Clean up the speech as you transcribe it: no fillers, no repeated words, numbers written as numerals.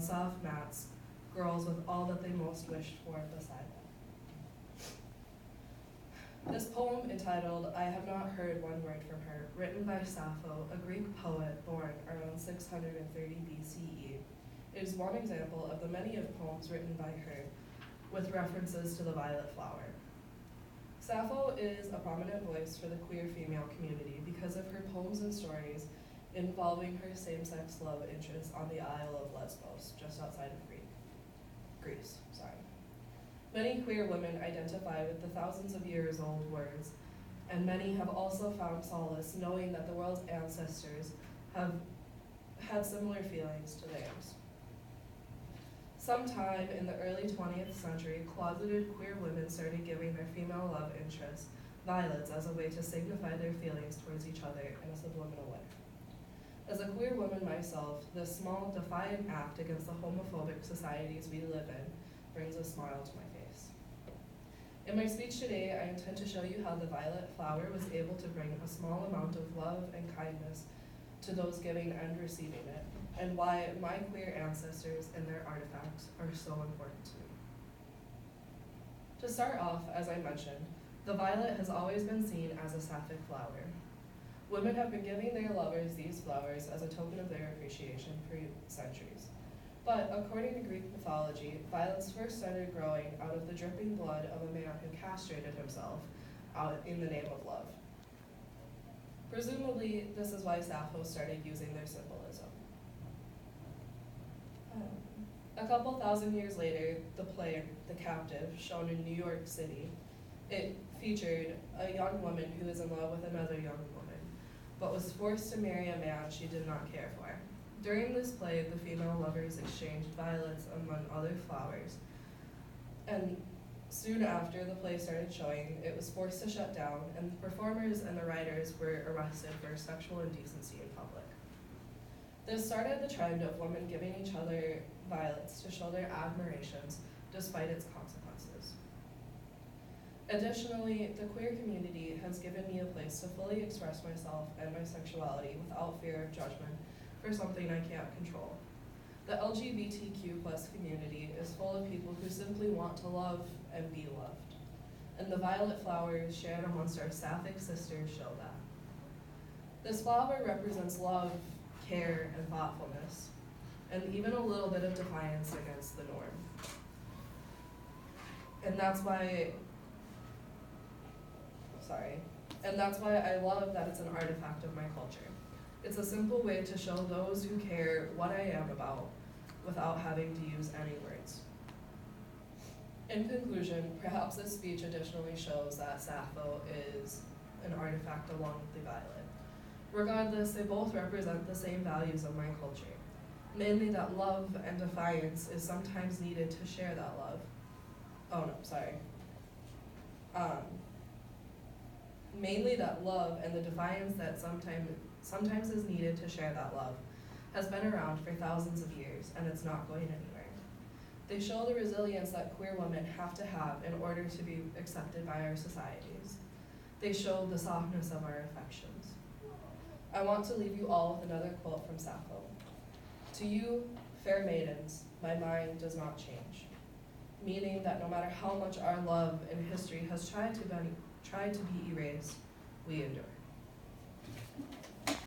on soft mats, girls with all that they most wished for beside them. This poem, entitled I Have Not Heard One Word from Her, written by Sappho, a Greek poet born around 630 BCE, is one example of the many of poems written by her with references to the violet flower. Sappho is a prominent voice for the queer female community because of her poems and stories involving her same-sex love interests on the Isle of Lesbos, just outside of Greece. Many queer women identify with the thousands of years old words, and many have also found solace knowing that the world's ancestors have had similar feelings to theirs. Sometime in the early 20th century, closeted queer women started giving their female love interests violets as a way to signify their feelings towards each other in a subliminal way. As a queer woman myself, this small, defiant act against the homophobic societies we live in brings a smile to my face. In my speech today, I intend to show you how the violet flower was able to bring a small amount of love and kindness to those giving and receiving it, and why my queer ancestors and their artifacts are so important to me. To start off, as I mentioned, the violet has always been seen as a sapphic flower. Women have been giving their lovers these flowers as a token of their appreciation for centuries. But according to Greek mythology, violets first started growing out of the dripping blood of a man who castrated himself out in the name of love. Presumably, this is why Sappho started using their symbolism. A couple thousand years later, the play, The Captive, shown in New York City, it featured a young woman who was in love with another young woman, but was forced to marry a man she did not care for. During this play, the female lovers exchanged violets among other flowers, and soon after the play started showing, it was forced to shut down, and the performers and the writers were arrested for sexual indecency in public. This started the trend of women giving each other violets to show their admirations despite its consequences. Additionally, the queer community has given me a place to fully express myself and my sexuality without fear of judgment for something I can't control. The LGBTQ+ community is full of people who simply want to love and be loved. And the violet flowers shared amongst our sapphic sisters show that. This flower represents love, care, and thoughtfulness, and even a little bit of defiance against the norm. And that's why I love that it's an artifact of my culture. It's a simple way to show those who care what I am about without having to use any words. In conclusion, perhaps this speech additionally shows that Sappho is an artifact along with the violet. Regardless, they both represent the same values of my culture, mainly that love and defiance is sometimes needed to share that love. Mainly that love and the defiance that sometimes is needed to share that love has been around for thousands of years, and it's not going anywhere. They show the resilience that queer women have to have in order to be accepted by our societies. They show the softness of our affections. I want to leave you all with another quote from Sappho. To you, fair maidens, my mind does not change. Meaning that no matter how much our love and history has tried to be erased, we endure.